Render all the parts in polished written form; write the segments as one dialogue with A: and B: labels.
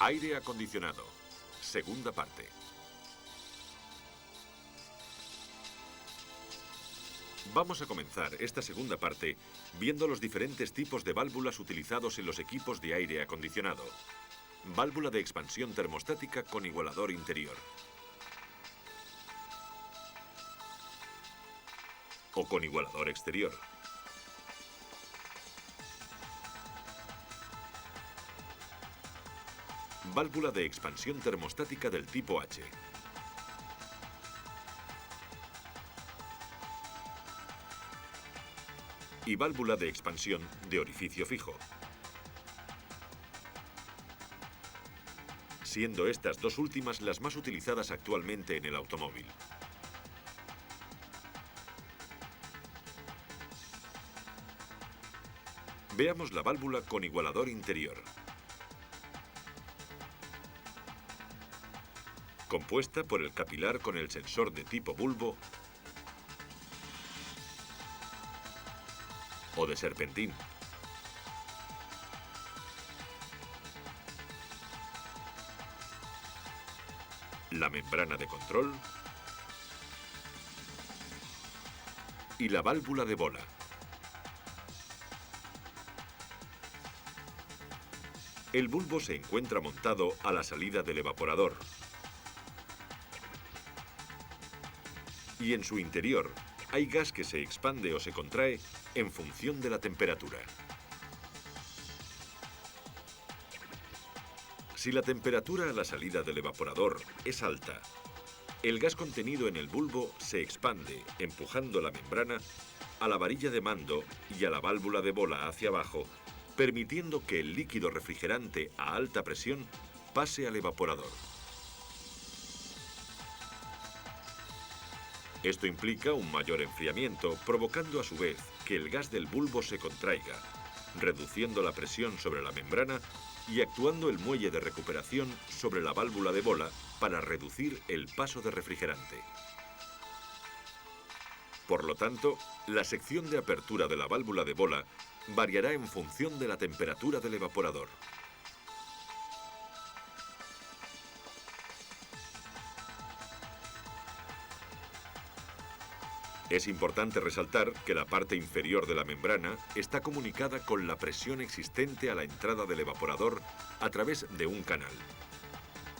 A: Aire acondicionado. Segunda parte. Vamos a comenzar esta segunda parte viendo los diferentes tipos de válvulas utilizados en los equipos de aire acondicionado. Válvula de expansión termostática con igualador interior. O con igualador exterior. Válvula de expansión termostática del tipo H. Y válvula de expansión de orificio fijo. Siendo estas dos últimas las más utilizadas actualmente en el automóvil. Veamos la válvula con igualador interior. Compuesta por el capilar con el sensor de tipo bulbo o de serpentín. La membrana de control y la válvula de bola. El bulbo se encuentra montado a la salida del evaporador y en su interior hay gas que se expande o se contrae en función de la temperatura. Si la temperatura a la salida del evaporador es alta, el gas contenido en el bulbo se expande, empujando la membrana a la varilla de mando y a la válvula de bola hacia abajo, permitiendo que el líquido refrigerante a alta presión pase al evaporador. Esto implica un mayor enfriamiento, provocando a su vez que el gas del bulbo se contraiga, reduciendo la presión sobre la membrana y actuando el muelle de recuperación sobre la válvula de bola para reducir el paso de refrigerante. Por lo tanto, la sección de apertura de la válvula de bola variará en función de la temperatura del evaporador. Es importante resaltar que la parte inferior de la membrana está comunicada con la presión existente a la entrada del evaporador a través de un canal.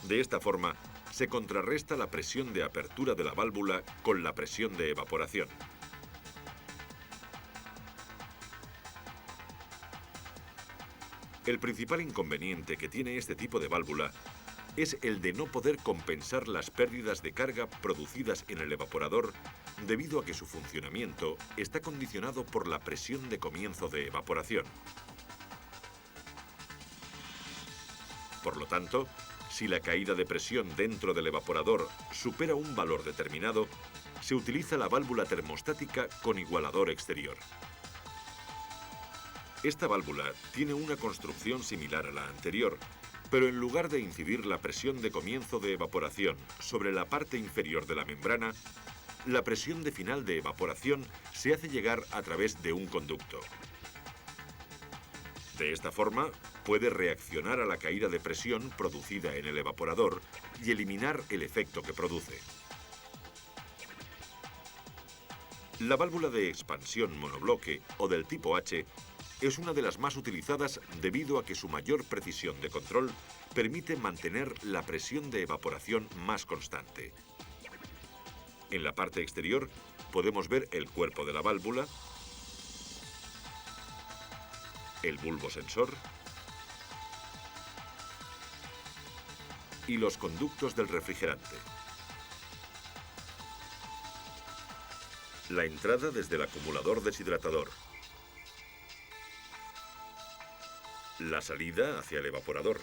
A: De esta forma, se contrarresta la presión de apertura de la válvula con la presión de evaporación. El principal inconveniente que tiene este tipo de válvula es el de no poder compensar las pérdidas de carga producidas en el evaporador debido a que su funcionamiento está condicionado por la presión de comienzo de evaporación. Por lo tanto, si la caída de presión dentro del evaporador supera un valor determinado, se utiliza la válvula termostática con igualador exterior. Esta válvula tiene una construcción similar a la anterior, pero en lugar de incidir la presión de comienzo de evaporación sobre la parte inferior de la membrana, la presión de final de evaporación se hace llegar a través de un conducto. De esta forma, puede reaccionar a la caída de presión producida en el evaporador y eliminar el efecto que produce. La válvula de expansión monobloque o del tipo H es una de las más utilizadas debido a que su mayor precisión de control permite mantener la presión de evaporación más constante. En la parte exterior podemos ver el cuerpo de la válvula, el bulbo sensor y los conductos del refrigerante. La entrada desde el acumulador deshidratador. La salida hacia el evaporador.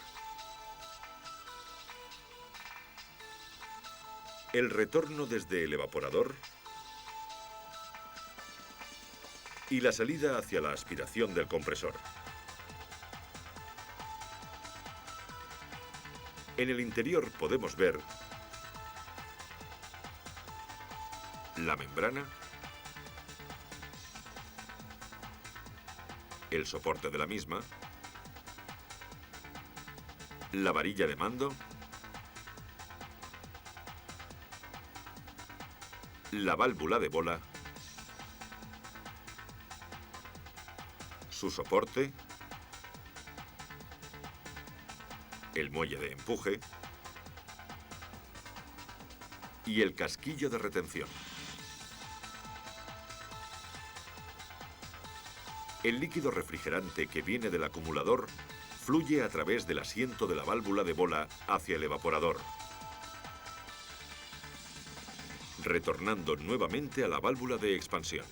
A: El retorno desde el evaporador. Y la salida hacia la aspiración del compresor. En el interior podemos ver la membrana, el soporte de la misma, la varilla de mando, la válvula de bola, su soporte, el muelle de empuje y el casquillo de retención. El líquido refrigerante que viene del acumulador fluye a través del asiento de la válvula de bola hacia el evaporador, retornando nuevamente a la válvula de expansión.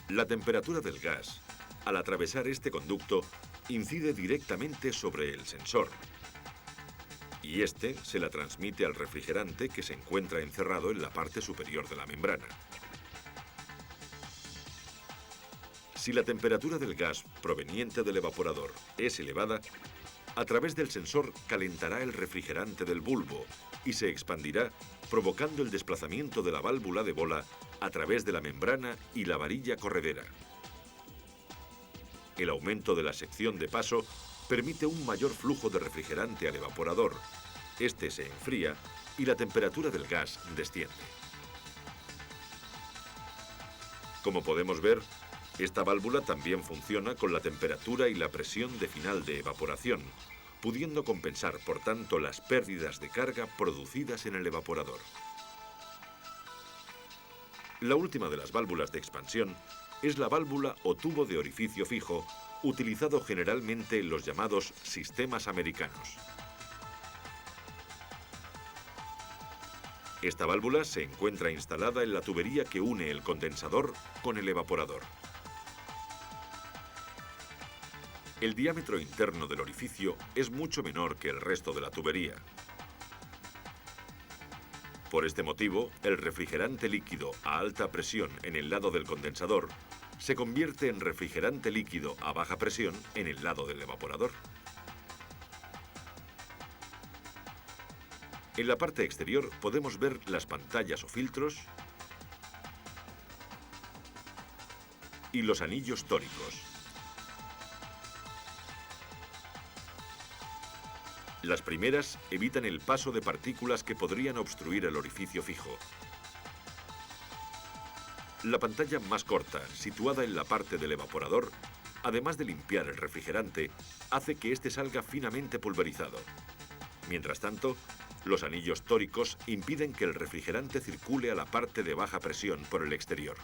A: La temperatura del gas, al atravesar este conducto, incide directamente sobre el sensor, y este se la transmite al refrigerante que se encuentra encerrado en la parte superior de la membrana. Si la temperatura del gas proveniente del evaporador es elevada, a través del sensor calentará el refrigerante del bulbo y se expandirá, provocando el desplazamiento de la válvula de bola a través de la membrana y la varilla corredera. El aumento de la sección de paso permite un mayor flujo de refrigerante al evaporador. Este se enfría y la temperatura del gas desciende. Como podemos ver, esta válvula también funciona con la temperatura y la presión de final de evaporación, pudiendo compensar, por tanto, las pérdidas de carga producidas en el evaporador. La última de las válvulas de expansión es la válvula o tubo de orificio fijo, utilizado generalmente en los llamados sistemas americanos. Esta válvula se encuentra instalada en la tubería que une el condensador con el evaporador. El diámetro interno del orificio es mucho menor que el resto de la tubería. Por este motivo, el refrigerante líquido a alta presión en el lado del condensador se convierte en refrigerante líquido a baja presión en el lado del evaporador. En la parte exterior podemos ver las pantallas o filtros y los anillos tóricos. Las primeras evitan el paso de partículas que podrían obstruir el orificio fijo. La pantalla más corta, situada en la parte del evaporador, además de limpiar el refrigerante, hace que éste salga finamente pulverizado. Mientras tanto, los anillos tóricos impiden que el refrigerante circule a la parte de baja presión por el exterior.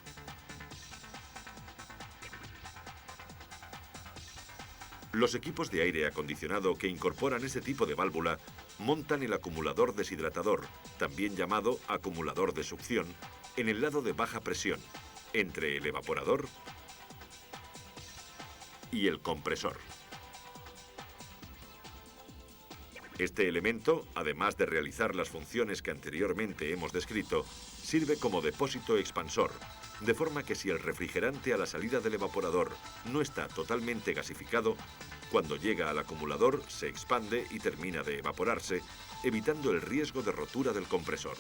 A: Los equipos de aire acondicionado que incorporan este tipo de válvula montan el acumulador deshidratador, también llamado acumulador de succión, en el lado de baja presión, entre el evaporador y el compresor. Este elemento, además de realizar las funciones que anteriormente hemos descrito, sirve como depósito expansor, de forma que si el refrigerante a la salida del evaporador no está totalmente gasificado, cuando llega al acumulador se expande y termina de evaporarse, evitando el riesgo de rotura del compresor.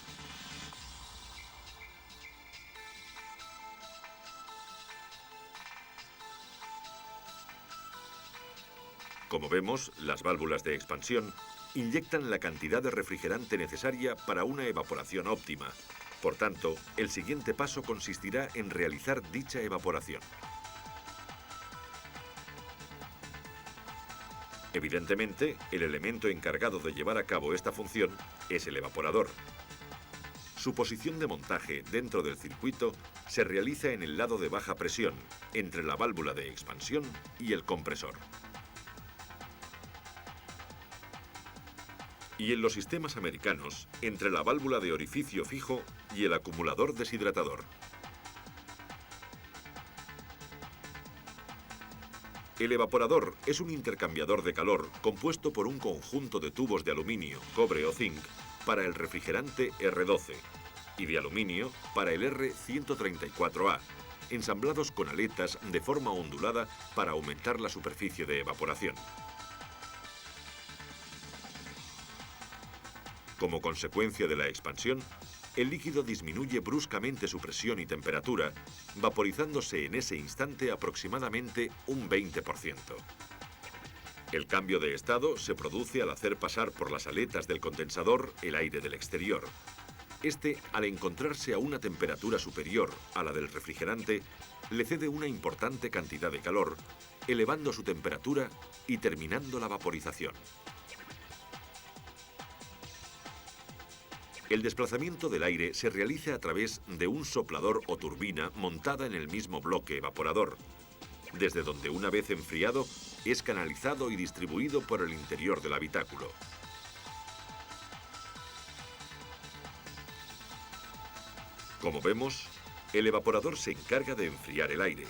A: Como vemos, las válvulas de expansión inyectan la cantidad de refrigerante necesaria para una evaporación óptima. Por tanto, el siguiente paso consistirá en realizar dicha evaporación. Evidentemente, el elemento encargado de llevar a cabo esta función es el evaporador. Su posición de montaje dentro del circuito se realiza en el lado de baja presión, entre la válvula de expansión y el compresor. Y en los sistemas americanos, entre la válvula de orificio fijo y el acumulador deshidratador. El evaporador es un intercambiador de calor compuesto por un conjunto de tubos de aluminio, cobre o zinc para el refrigerante R12 y de aluminio para el R134A, ensamblados con aletas de forma ondulada para aumentar la superficie de evaporación. Como consecuencia de la expansión, el líquido disminuye bruscamente su presión y temperatura, vaporizándose en ese instante aproximadamente un 20%. El cambio de estado se produce al hacer pasar por las aletas del condensador el aire del exterior. Este, al encontrarse a una temperatura superior a la del refrigerante, le cede una importante cantidad de calor, elevando su temperatura y terminando la vaporización. El desplazamiento del aire se realiza a través de un soplador o turbina montada en el mismo bloque evaporador, desde donde, una vez enfriado, es canalizado y distribuido por el interior del habitáculo. Como vemos, el evaporador se encarga de enfriar el aire.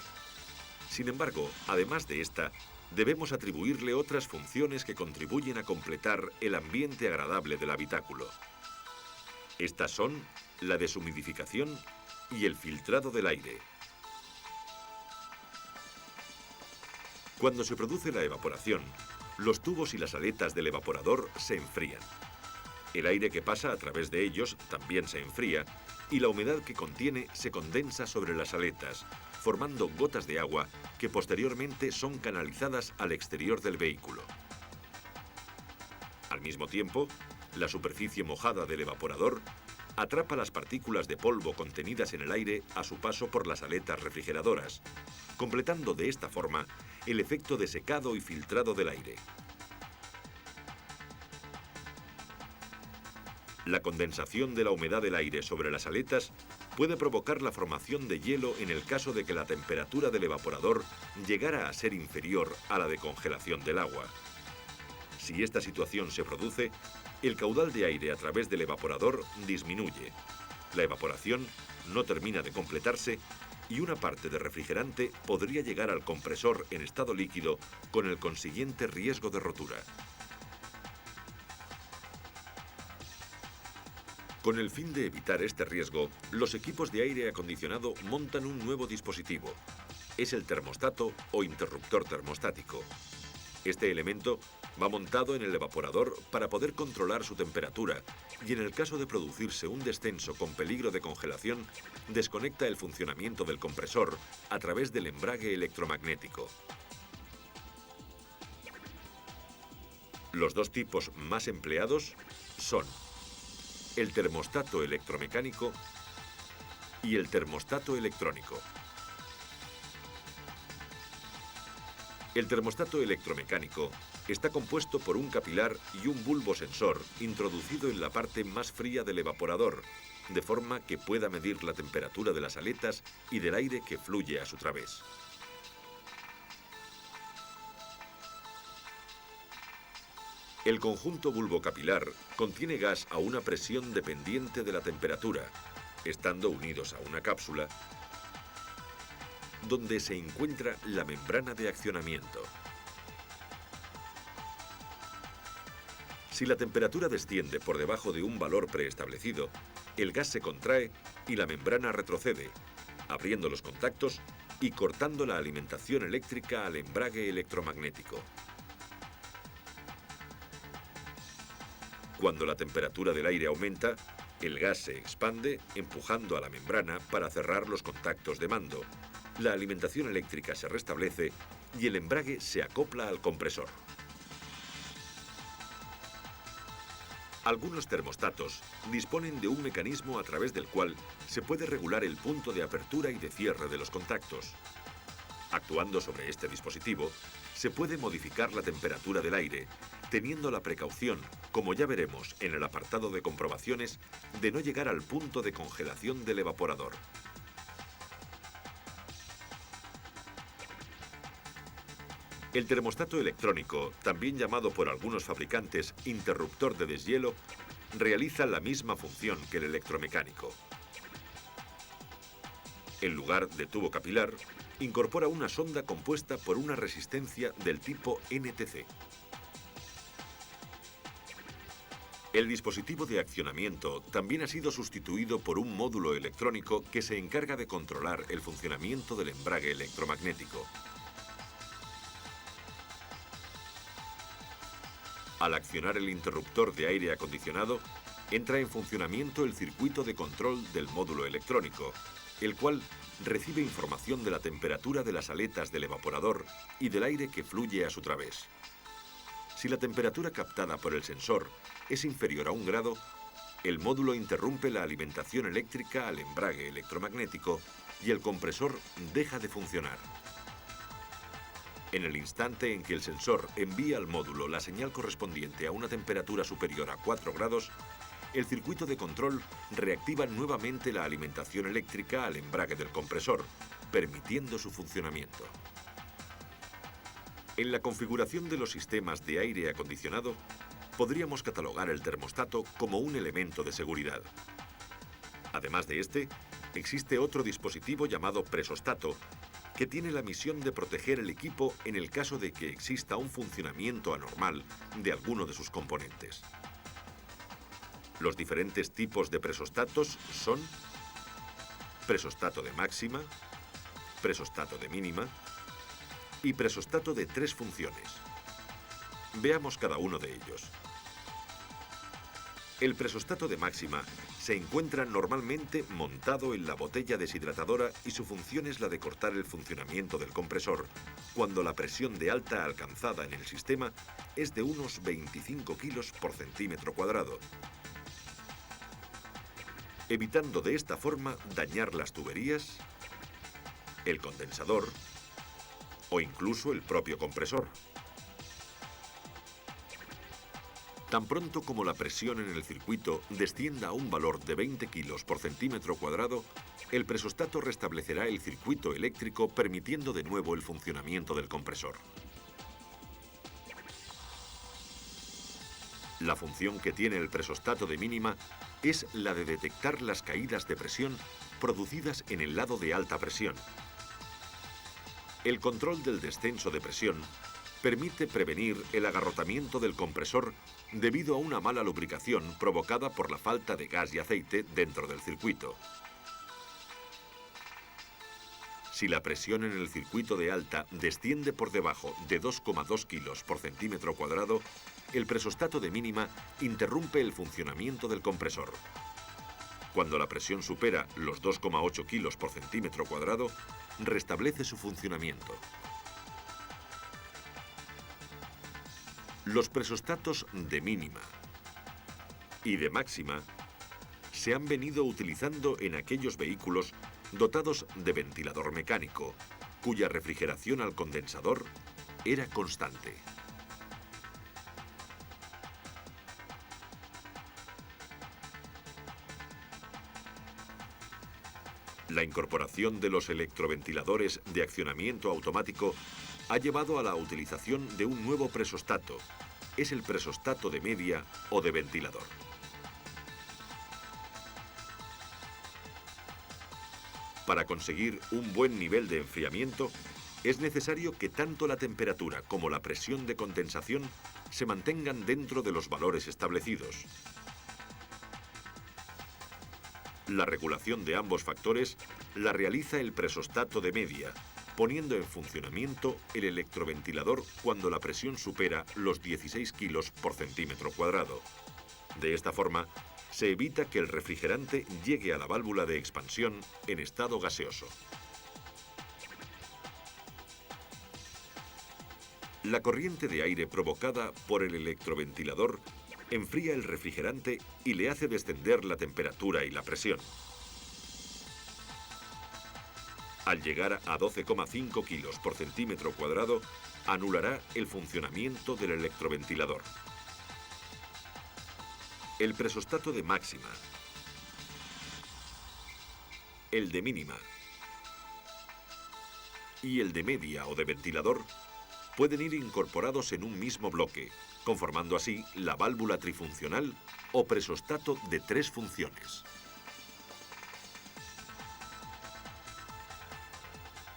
A: Sin embargo, además de esta, debemos atribuirle otras funciones que contribuyen a completar el ambiente agradable del habitáculo. Estas son la deshumidificación y el filtrado del aire. Cuando se produce la evaporación, los tubos y las aletas del evaporador se enfrían. El aire que pasa a través de ellos también se enfría y la humedad que contiene se condensa sobre las aletas, formando gotas de agua que posteriormente son canalizadas al exterior del vehículo. Al mismo tiempo, la superficie mojada del evaporador atrapa las partículas de polvo contenidas en el aire a su paso por las aletas refrigeradoras, completando de esta forma el efecto de secado y filtrado del aire. La condensación de la humedad del aire sobre las aletas puede provocar la formación de hielo en el caso de que la temperatura del evaporador llegara a ser inferior a la de congelación del agua. Si esta situación se produce, el caudal de aire a través del evaporador disminuye. La evaporación no termina de completarse y una parte de refrigerante podría llegar al compresor en estado líquido con el consiguiente riesgo de rotura. Con el fin de evitar este riesgo, los equipos de aire acondicionado montan un nuevo dispositivo. Es el termostato o interruptor termostático. Este elemento va montado en el evaporador para poder controlar su temperatura y, en el caso de producirse un descenso con peligro de congelación, desconecta el funcionamiento del compresor a través del embrague electromagnético. Los dos tipos más empleados son el termostato electromecánico y el termostato electrónico. El termostato electromecánico está compuesto por un capilar y un bulbo sensor introducido en la parte más fría del evaporador, de forma que pueda medir la temperatura de las aletas y del aire que fluye a su través. El conjunto bulbocapilar contiene gas a una presión dependiente de la temperatura, estando unidos a una cápsula donde se encuentra la membrana de accionamiento. Si la temperatura desciende por debajo de un valor preestablecido, el gas se contrae y la membrana retrocede, abriendo los contactos y cortando la alimentación eléctrica al embrague electromagnético. Cuando la temperatura del aire aumenta, el gas se expande, empujando a la membrana para cerrar los contactos de mando. La alimentación eléctrica se restablece y el embrague se acopla al compresor. Algunos termostatos disponen de un mecanismo a través del cual se puede regular el punto de apertura y de cierre de los contactos. Actuando sobre este dispositivo, se puede modificar la temperatura del aire, teniendo la precaución, como ya veremos en el apartado de comprobaciones, de no llegar al punto de congelación del evaporador. El termostato electrónico, también llamado por algunos fabricantes interruptor de deshielo, realiza la misma función que el electromecánico. En lugar de tubo capilar, incorpora una sonda compuesta por una resistencia del tipo NTC. El dispositivo de accionamiento también ha sido sustituido por un módulo electrónico que se encarga de controlar el funcionamiento del embrague electromagnético. Al accionar el interruptor de aire acondicionado, entra en funcionamiento el circuito de control del módulo electrónico, el cual recibe información de la temperatura de las aletas del evaporador y del aire que fluye a su través. Si la temperatura captada por el sensor es inferior a 1 grado, el módulo interrumpe la alimentación eléctrica al embrague electromagnético y el compresor deja de funcionar. En el instante en que el sensor envía al módulo la señal correspondiente a una temperatura superior a 4 grados, el circuito de control reactiva nuevamente la alimentación eléctrica al embrague del compresor, permitiendo su funcionamiento. En la configuración de los sistemas de aire acondicionado, podríamos catalogar el termostato como un elemento de seguridad. Además de este, existe otro dispositivo llamado presostato, que tiene la misión de proteger el equipo en el caso de que exista un funcionamiento anormal de alguno de sus componentes. Los diferentes tipos de presostatos son presostato de máxima, presostato de mínima y presostato de 3 funciones. Veamos cada uno de ellos. El presostato de máxima se encuentra normalmente montado en la botella deshidratadora y su función es la de cortar el funcionamiento del compresor cuando la presión de alta alcanzada en el sistema es de unos 25 kilos por centímetro cuadrado, evitando de esta forma dañar las tuberías, el condensador o incluso el propio compresor. Tan pronto como la presión en el circuito descienda a un valor de 20 kilos por centímetro cuadrado, el presostato restablecerá el circuito eléctrico permitiendo de nuevo el funcionamiento del compresor. La función que tiene el presostato de mínima es la de detectar las caídas de presión producidas en el lado de alta presión. El control del descenso de presión permite prevenir el agarrotamiento del compresor debido a una mala lubricación provocada por la falta de gas y aceite dentro del circuito. Si la presión en el circuito de alta desciende por debajo de 2,2 kilos por centímetro cuadrado, el presostato de mínima interrumpe el funcionamiento del compresor. Cuando la presión supera los 2,8 kilos por centímetro cuadrado, restablece su funcionamiento. Los presostatos de mínima y de máxima se han venido utilizando en aquellos vehículos dotados de ventilador mecánico, cuya refrigeración al condensador era constante. La incorporación de los electroventiladores de accionamiento automático ha llevado a la utilización de un nuevo presostato. Es el presostato de media o de ventilador. Para conseguir un buen nivel de enfriamiento, es necesario que tanto la temperatura como la presión de condensación se mantengan dentro de los valores establecidos. La regulación de ambos factores la realiza el presostato de media, poniendo en funcionamiento el electroventilador cuando la presión supera los 16 kilos por centímetro cuadrado. De esta forma, se evita que el refrigerante llegue a la válvula de expansión en estado gaseoso. La corriente de aire provocada por el electroventilador enfría el refrigerante y le hace descender la temperatura y la presión. Al llegar a 12,5 kilos por centímetro cuadrado, anulará el funcionamiento del electroventilador. El presostato de máxima, el de mínima y el de media o de ventilador pueden ir incorporados en un mismo bloque, conformando así la válvula trifuncional o presostato de 3 funciones.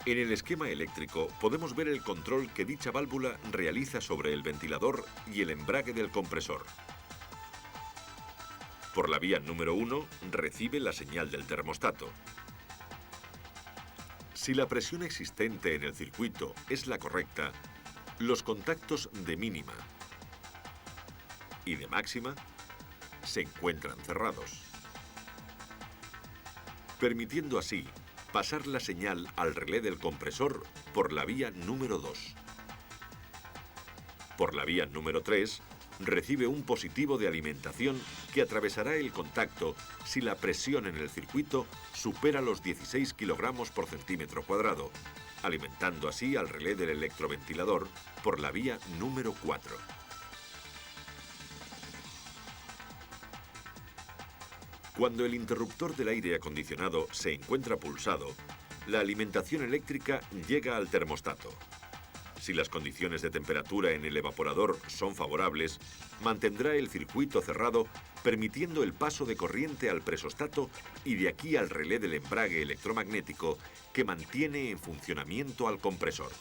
A: En el esquema eléctrico podemos ver el control que dicha válvula realiza sobre el ventilador y el embrague del compresor. Por la vía número 1 recibe la señal del termostato. Si la presión existente en el circuito es la correcta, los contactos de mínima y de máxima se encuentran cerrados, permitiendo así pasar la señal al relé del compresor por la vía número 2. Por la vía número 3, recibe un positivo de alimentación que atravesará el contacto si la presión en el circuito supera los 16 kilogramos por centímetro cuadrado, alimentando así al relé del electroventilador por la vía número 4. Cuando el interruptor del aire acondicionado se encuentra pulsado, la alimentación eléctrica llega al termostato. Si las condiciones de temperatura en el evaporador son favorables, mantendrá el circuito cerrado, permitiendo el paso de corriente al presostato y de aquí al relé del embrague electromagnético que mantiene en funcionamiento al compresor.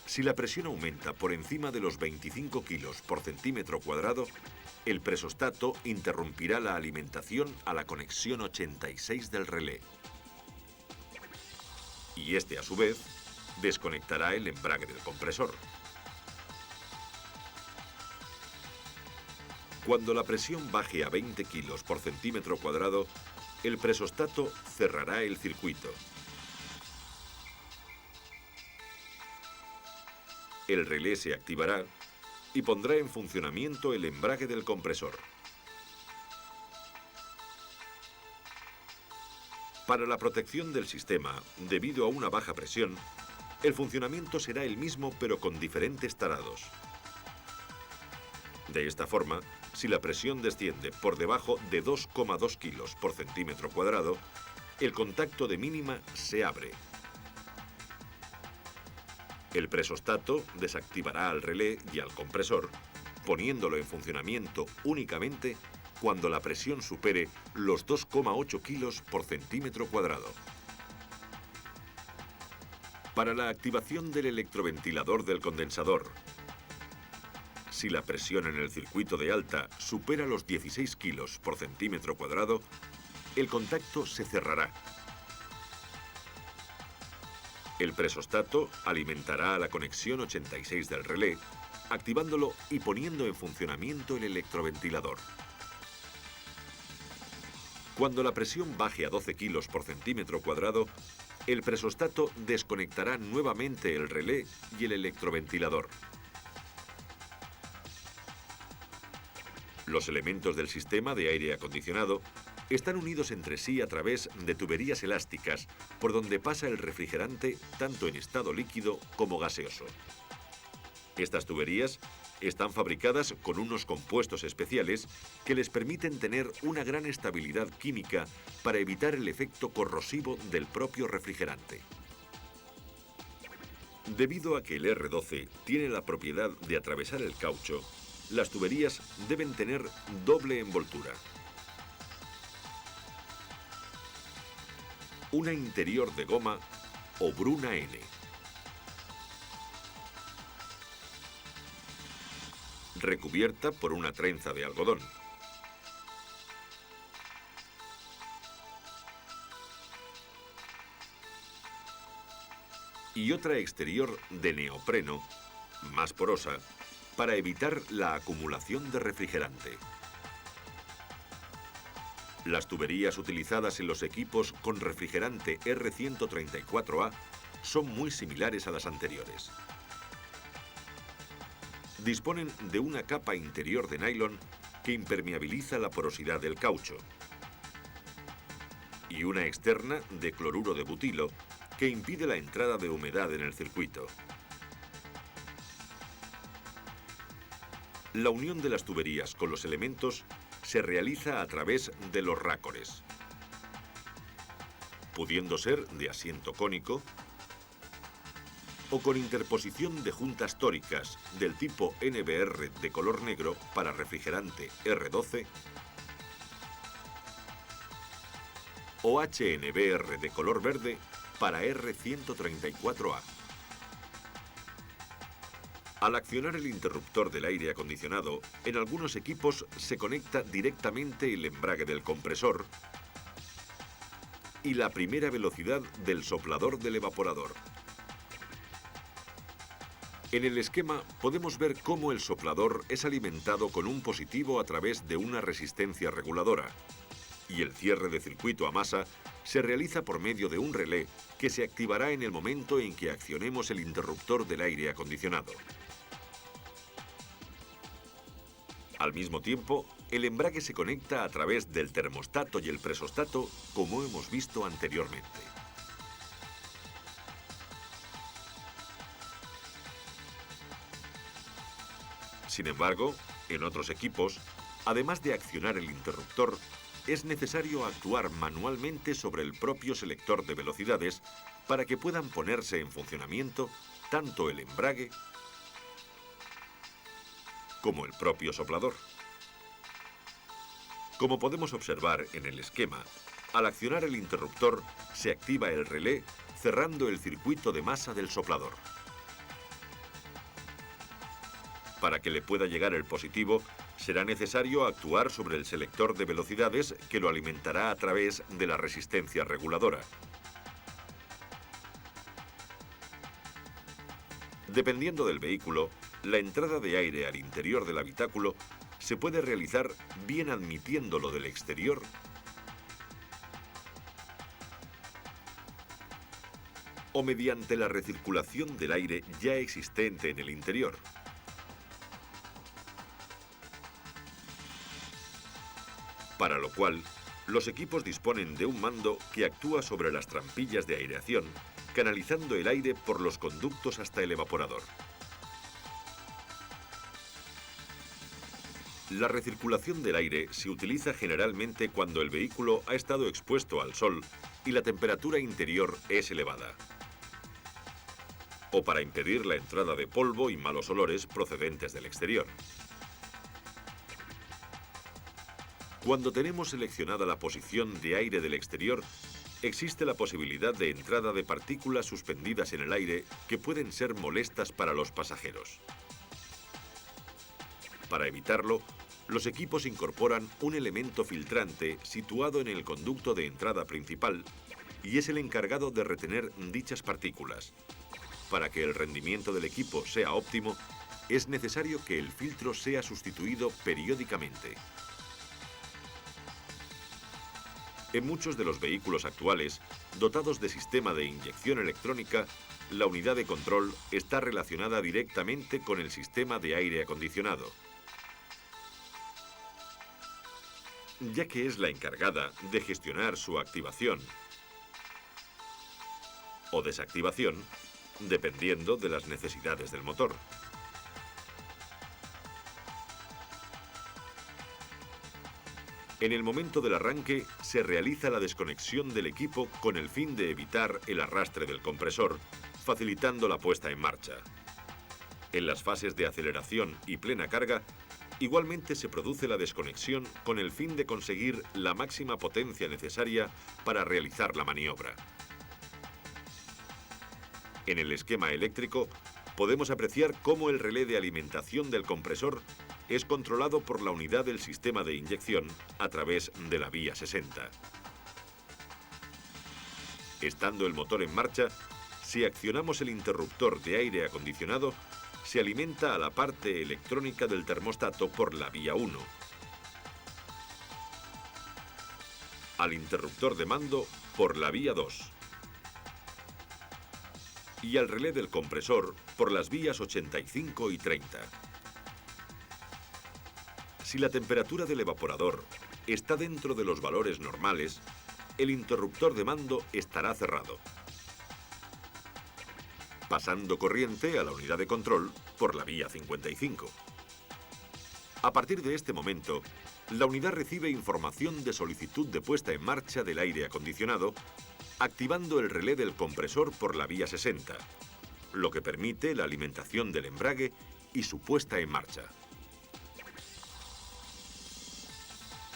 A: Si la presión aumenta por encima de los 25 kilos por centímetro cuadrado, el presostato interrumpirá la alimentación a la conexión 86 del relé. Y este, a su vez, desconectará el embrague del compresor. Cuando la presión baje a 20 kilos por centímetro cuadrado, el presostato cerrará el circuito. El relé se activará y pondrá en funcionamiento el embrague del compresor. Para la protección del sistema, debido a una baja presión, el funcionamiento será el mismo pero con diferentes tarados. De esta forma, si la presión desciende por debajo de 2,2 kilos por centímetro cuadrado, el contacto de mínima se abre. El presostato desactivará al relé y al compresor, poniéndolo en funcionamiento únicamente cuando la presión supere los 2,8 kilos por centímetro cuadrado. Para la activación del electroventilador del condensador, si la presión en el circuito de alta supera los 16 kilos por centímetro cuadrado, el contacto se cerrará. El presostato alimentará a la conexión 86 del relé, activándolo y poniendo en funcionamiento el electroventilador. Cuando la presión baje a 12 kilos por centímetro cuadrado, el presostato desconectará nuevamente el relé y el electroventilador. Los elementos del sistema de aire acondicionado están unidos entre sí a través de tuberías elásticas por donde pasa el refrigerante tanto en estado líquido como gaseoso. Estas tuberías están fabricadas con unos compuestos especiales que les permiten tener una gran estabilidad química para evitar el efecto corrosivo del propio refrigerante. Debido a que el R12 tiene la propiedad de atravesar el caucho, las tuberías deben tener doble envoltura. Una interior de goma o Bruna N. Recubierta por una trenza de algodón. Y otra exterior de neopreno, más porosa, para evitar la acumulación de refrigerante. Las tuberías utilizadas en los equipos con refrigerante R134A son muy similares a las anteriores. Disponen de una capa interior de nylon que impermeabiliza la porosidad del caucho y una externa de cloruro de butilo que impide la entrada de humedad en el circuito. La unión de las tuberías con los elementos se realiza a través de los rácores, pudiendo ser de asiento cónico o con interposición de juntas tóricas del tipo NBR de color negro para refrigerante R12 o HNBR de color verde para R134A. Al accionar el interruptor del aire acondicionado, en algunos equipos se conecta directamente el embrague del compresor y la primera velocidad del soplador del evaporador. En el esquema podemos ver cómo el soplador es alimentado con un positivo a través de una resistencia reguladora y el cierre de circuito a masa se realiza por medio de un relé que se activará en el momento en que accionemos el interruptor del aire acondicionado. Al mismo tiempo, el embrague se conecta a través del termostato y el presostato, como hemos visto anteriormente. Sin embargo, en otros equipos, además de accionar el interruptor, es necesario actuar manualmente sobre el propio selector de velocidades para que puedan ponerse en funcionamiento tanto el embrague como el propio soplador. Como podemos observar en el esquema, al accionar el interruptor se activa el relé cerrando el circuito de masa del soplador. Para que le pueda llegar el positivo, será necesario actuar sobre el selector de velocidades que lo alimentará a través de la resistencia reguladora. Dependiendo del vehículo, la entrada de aire al interior del habitáculo se puede realizar bien admitiéndolo del exterior o mediante la recirculación del aire ya existente en el interior. Para lo cual, los equipos disponen de un mando que actúa sobre las trampillas de aireación, canalizando el aire por los conductos hasta el evaporador. La recirculación del aire se utiliza generalmente cuando el vehículo ha estado expuesto al sol y la temperatura interior es elevada, o para impedir la entrada de polvo y malos olores procedentes del exterior. Cuando tenemos seleccionada la posición de aire del exterior, existe la posibilidad de entrada de partículas suspendidas en el aire que pueden ser molestas para los pasajeros. Para evitarlo, los equipos incorporan un elemento filtrante situado en el conducto de entrada principal y es el encargado de retener dichas partículas. Para que el rendimiento del equipo sea óptimo, es necesario que el filtro sea sustituido periódicamente. En muchos de los vehículos actuales, dotados de sistema de inyección electrónica, la unidad de control está relacionada directamente con el sistema de aire acondicionado, ya que es la encargada de gestionar su activación o desactivación, dependiendo de las necesidades del motor. En el momento del arranque, se realiza la desconexión del equipo con el fin de evitar el arrastre del compresor, facilitando la puesta en marcha. En las fases de aceleración y plena carga, igualmente se produce la desconexión con el fin de conseguir la máxima potencia necesaria para realizar la maniobra. En el esquema eléctrico, podemos apreciar cómo el relé de alimentación del compresor es controlado por la unidad del sistema de inyección a través de la vía 60. Estando el motor en marcha, si accionamos el interruptor de aire acondicionado, se alimenta a la parte electrónica del termostato por la vía 1, al interruptor de mando por la vía 2 y al relé del compresor por las vías 85 y 30. Si la temperatura del evaporador está dentro de los valores normales, el interruptor de mando estará cerrado, pasando corriente a la unidad de control por la vía 55. A partir de este momento, la unidad recibe información de solicitud de puesta en marcha del aire acondicionado, activando el relé del compresor por la vía 60, lo que permite la alimentación del embrague y su puesta en marcha.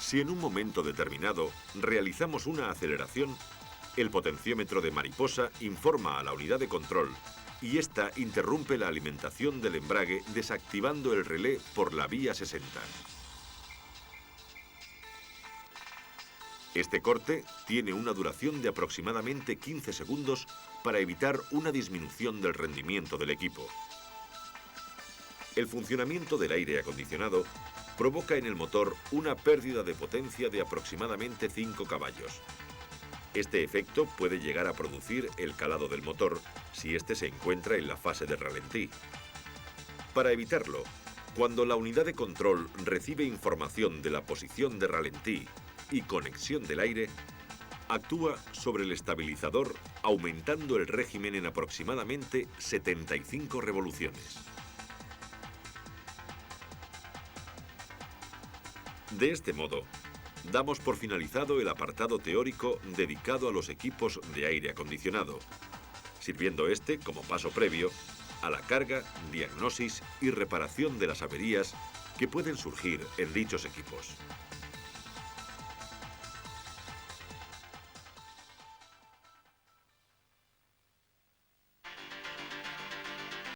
A: Si en un momento determinado realizamos una aceleración, el potenciómetro de mariposa informa a la unidad de control y ésta interrumpe la alimentación del embrague desactivando el relé por la vía 60. Este corte tiene una duración de aproximadamente 15 segundos para evitar una disminución del rendimiento del equipo. El funcionamiento del aire acondicionado provoca en el motor una pérdida de potencia de aproximadamente 5 caballos. Este efecto puede llegar a producir el calado del motor si éste se encuentra en la fase de ralentí. Para evitarlo, cuando la unidad de control recibe información de la posición de ralentí y conexión del aire, actúa sobre el estabilizador aumentando el régimen en aproximadamente 75 revoluciones. De este modo, damos por finalizado el apartado teórico dedicado a los equipos de aire acondicionado, sirviendo este como paso previo a la carga, diagnosis y reparación de las averías que pueden surgir en dichos equipos.